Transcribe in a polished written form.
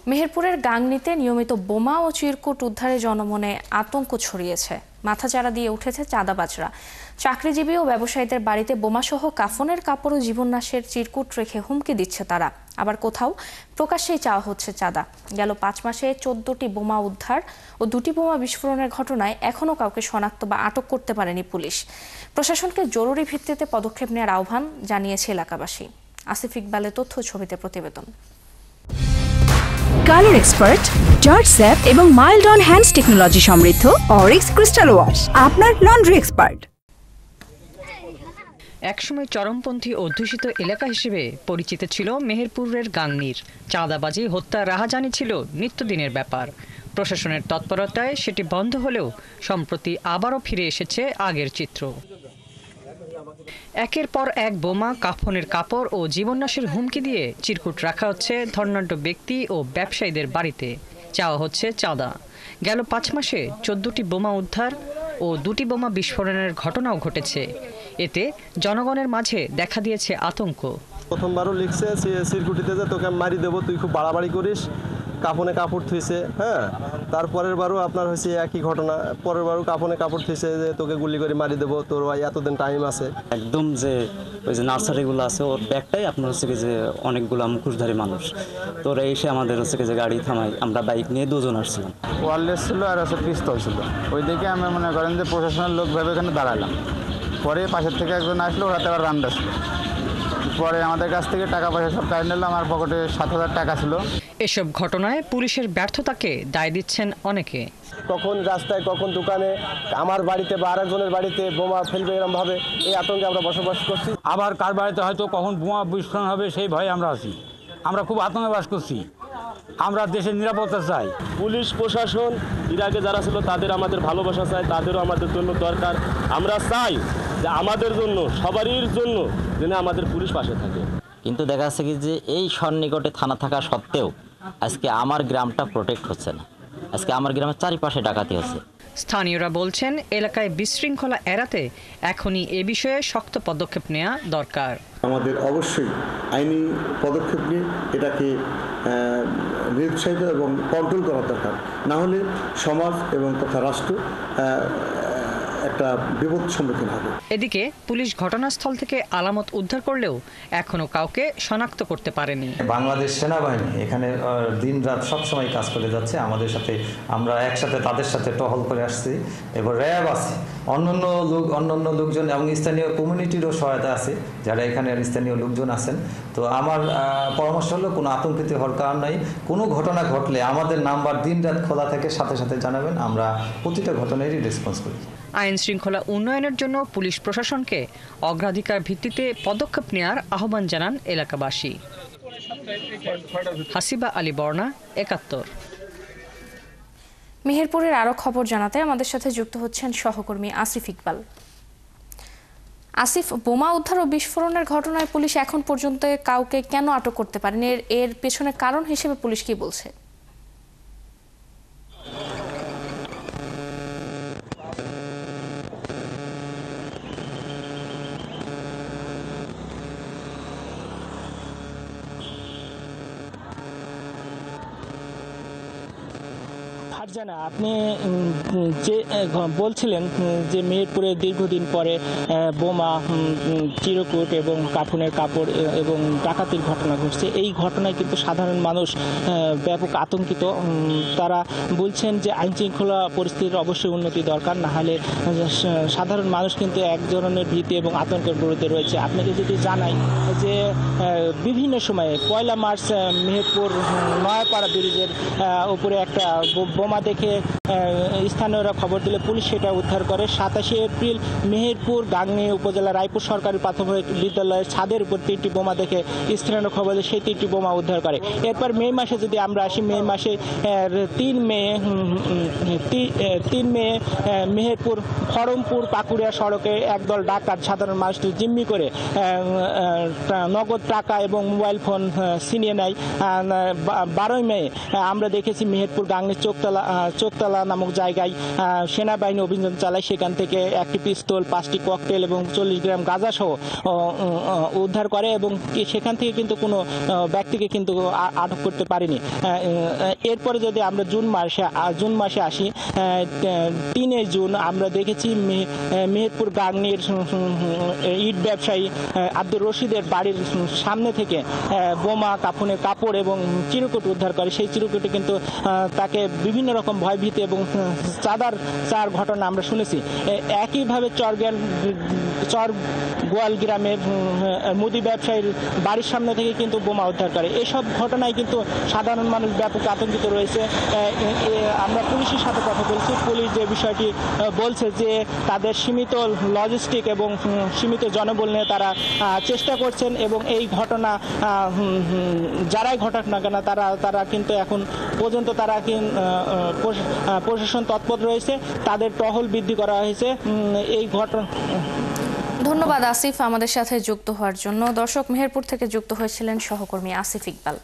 মেহেরপুরের গাংনীতে নিয়মিত বোমা ও চিরকুট উদ্ধারে জনমনে আতঙ্ক ছড়িয়েছে। মাথাচাড়া দিয়ে উঠেছে চাঁদাবাজরা। চাকরিজীবী ও ব্যবসায়ীদের বাড়িতে বোমাসহ কাফনের কাপড় ও জীবননাশের চিরকুট রেখে হুমকি দিচ্ছে তারা। আবার কোথাও প্রকাশ্যেই চাওয়া হচ্ছে চাঁদা। গেল 5 মাসে 14টি বোমা উদ্ধার ও 2টি বোমা বিস্ফোরণের ঘটনায় এখনও কাউকে শনাক্ত বা আটক করতে পারেনি পুলিশ। প্রশাসনকে জরুরি ভিত্তিতে পদক্ষেপ নেওয়ার আহ্বান জানিয়েছে এলাকাবাসী। আসিফ ইকবালের তথ্য ছবিতে প্রতিবেদন। কালার এক্সপার্ট, জর্জ স্যাপ এবং মাইল্ড অন হ্যান্ডস টেকনোলজি সমৃদ্ধ অরিক্স ক্রিস্টাল ওয়াশ আপনার লন্ড্রি এক্সপার্ট। একসময় চরমপন্থী অধ্যুষিত এলাকা হিসেবে পরিচিত ছিল মেহেরপুরের গাংনীর। চাঁদাবাজি, হত্যা, রাহাজানি ছিল নিত্যদিনের ব্যাপার। প্রশাসনের তৎপরতায় সেটি বন্ধ হলেও সম্প্রতি আবারও ফিরে এসেছে আগের চিত্র। একের পর এক বোমা, কাফনের কাপড় ও জীবননাশের হুমকি দিয়ে চিরকুট রাখা হচ্ছে ধর্নাঢ্য ব্যক্তি ও ব্যবসায়ীদের বাড়িতে। চাওয়া হচ্ছে চাঁদা। গেল 5 মাসে 14টি বোমা উদ্ধার ও 2টি বোমা বিস্ফোরণের ঘটনাও ঘটেছে। এতে জনগণের মাঝে দেখা দিয়েছে আতঙ্ক। প্রথমবারও লিখছে চিরকুটিতে যে তোকে মারি দেবো, তুই খুব বাড়াবাড়ি করিস, কাফনে কাপড় থুইছে। হ্যাঁ, তারপরের বারও আপনার হয়েছে একই ঘটনা। পরের বারও কাফনে কাপড় থুইছে যে তোকে গুলি করে মারি দেবো, তোর ভাই এতদিন টাইম আছে। একদম যে ওই যে নার্সারিগুলো আছে ওর ব্যাগটাই আপনার হচ্ছে কি যে অনেকগুলো মুখোশধারী মানুষ, তো ওরা এসে আমাদের হচ্ছে কি যে গাড়ি থামাই, আমরা বাইক নিয়ে 2 জন আসছিলাম। ওয়ারলেস ছিল আর হচ্ছে পিস্তল ছিল। ওই দিকে আমি মনে করেন যে প্রশাসনের লোক ভেবে এখানে দাঁড়ালাম। পরে পাশের থেকে একজন আসলো, ওরাতে আবার রান্না ছিল। পরে আমাদের কাছ থেকে টাকা পয়সা সব কাড়ে নিল। আমার পকেটে 7,000 টাকা ছিল। এসব ঘটনায় পুলিশের ব্যর্থতাকে দায় দিচ্ছেন অনেকে। কখন রাস্তায়, কখন দোকানে, আমার বাড়িতে বা আরেকজনের বাড়িতে বোমা ফেলবে এরকমভাবে, এই আতঙ্কে আমরা বসবাস করছি। আবার কার বাড়িতে হয়তো কখন বোমা বিস্ফোরণ হবে সেই ভয়ে আমরা আছি। আমরা খুব আতঙ্কে বাস করছি। আমরা দেশের নিরাপত্তা চাই। পুলিশ প্রশাসন এর আগে যারা ছিল তাদের আমাদের ভালোবাসা চাই, তাদেরও আমাদের জন্য দরকার। আমরা চাই যে আমাদের জন্য, সবারই জন্য যেন আমাদের পুলিশ পাশে থাকে। কিন্তু দেখা যাচ্ছে কি যে এই সন্নিকটে থানা থাকা সত্ত্বেও আজকে আমার গ্রামটা প্রোটেক্ট হচ্ছে না। আজকে আমার গ্রামের চারিপাশে ডাকাতি হচ্ছে। স্থানীয়রা বলছেন এলাকায় বিশৃঙ্খলা এড়াতে এখনই এ বিষয়ে শক্ত পদক্ষেপ নেওয়া দরকার। আমাদের অবশ্যই আইনি পদক্ষেপ নিয়ে এটাকে নিরুৎসাহিত এবং কন্ট্রোল করা দরকার। না হলে সমাজ এবং তথা রাষ্ট্র একটা বিপদ সম্মুখীন হবে। এদিকে পুলিশ ঘটনাস্থল থেকে আলামত উদ্ধার করলেও এখনো কাউকে শনাক্ত করতে পারেনি। বাংলাদেশ সেনাবাহিনী এখানে দিন রাত সবসময় কাজ করে যাচ্ছে আমাদের সাথে। আমরা একসাথে তাদের সাথে টহল করে আসছি। এবার র্যাব আছে, অন্যান্য লোকজন এবং স্থানীয় কমিউনিটিরও সহায়তা আছে, যারা এখানে স্থানীয় লোকজন আছেন। তো আমার পরামর্শ হলো কোনো আতঙ্কিত হওয়ার কারণ নাই। কোনো ঘটনা ঘটলে আমাদের নাম্বার দিন রাত খোলা থাকে, সাথে সাথে জানাবেন। আমরা প্রতিটা ঘটনারই রেসপন্স করি। আইন শৃঙ্খলা উন্নয়নের জন্য পুলিশ প্রশাসনকে অগ্রাধিকার ভিত্তিতে পদক্ষেপ নেওয়ার আহ্বান জানান এলাকাবাসী। হাসিবা আলী বর্ণা, 71। মেহেরপুরের আরও খবর জানাতে আমাদের সাথে যুক্ত হচ্ছেন সহকর্মী আসিফ ইকবাল। আসিফ, বোমা উদ্ধার ও বিস্ফোরণের ঘটনায় পুলিশ এখন পর্যন্ত কাউকে কেন আটক করতে পারেনি? এর পেছনে কারণ হিসেবে পুলিশ কি বলছে? ফারজানা, আপনি যে বলছিলেন যে মেহেরপুরে দীর্ঘদিন পরে বোমা, চিরকুট এবং কাফনের কাপড় এবং ডাকাতির ঘটনা ঘটছে। এই ঘটনায় কিন্তু সাধারণ মানুষ ব্যাপক আতঙ্কিত। তারা বলছেন যে আইন শৃঙ্খলা পরিস্থিতির অবশ্যই উন্নতি দরকার, না হলে সাধারণ মানুষ কিন্তু এক ধরনের ভীতি এবং আতঙ্কের বিরুদ্ধে রয়েছে। আপনাকে যদি জানাই যে বিভিন্ন সময়ে 1 মার্চ মেহেরপুর নয়াপাড়া ব্রিজের উপরে একটা বোমা দেখে স্থানীয়রা খবর দিলে পুলিশ সেটা উদ্ধার করে। 27 এপ্রিল মেহেরপুর গাংনী উপজেলা রায়পুর সরকারি প্রাথমিক বিদ্যালয়ের ছাদের উপর 3টি বোমা দেখে স্থানীয় খবর দিলে সেই 3টি বোমা উদ্ধার করে। এরপর মে মাসে যদি আমরা আসি, মে মাসে 3 মে মেহেরপুর খড়মপুর পাকুড়িয়া সড়কে একদল ডাকাত সাধারণ মানুষদের জিম্মি করে নগদ টাকা এবং মোবাইল ফোন ছিনিয়ে নেয়। 12 মে আমরা দেখেছি মেহেরপুর গাংনী চোখতলা চোকতলা নামক জায়গায় সেনাবাহিনী অভিযান চালায়। সেখান থেকে একটি পিস্তল, 5টি ককটেল এবং 40 গ্রাম গাঁজা সহ উদ্ধার করে এবং সেখান থেকে কিন্তু কোনো ব্যক্তিকে কিন্তু আটক করতে পারেনি। এরপরে যদি আমরা জুন মাসে আসি, 3 জুন আমরা দেখেছি মেহেরপুর গাংনীর ইট ব্যবসায়ী আব্দুর রশিদের বাড়ির সামনে থেকে বোমা, কাফনের কাপড় এবং চিরকুট উদ্ধার করে। সেই চিরকুটে কিন্তু তাকে বিভিন্ন রকম ভয়ভীতি এবং চার ঘটনা আমরা শুনেছি। একইভাবে চর গোয়াল গ্রামের মুদি ব্যবসায়ীর বাড়ির সামনে থেকে কিন্তু বোমা উদ্ধার করে। এসব ঘটনায় কিন্তু সাধারণ মানুষ ব্যাপক আতঙ্কিত রয়েছে। আমরা পুলিশের সাথে কথা বলছি, পুলিশ যে বিষয়টি বলছে যে তাদের সীমিত লজিস্টিক এবং সীমিত জনবল নিয়ে তারা চেষ্টা করছেন এবং এই ঘটনা যারাই ঘটাক না কেন তারা কিন্তু এখন পর্যন্ত প্রশাসন তৎপর রয়েছে, তাদের টহল বৃদ্ধি করা হয়েছে। এই ঘটনা। ধন্যবাদ আসিফ আমাদের সাথে যুক্ত হওয়ার জন্য। দর্শক, মেহেরপুর থেকে যুক্ত হয়েছিলেন সহকর্মী আসিফ ইকবাল।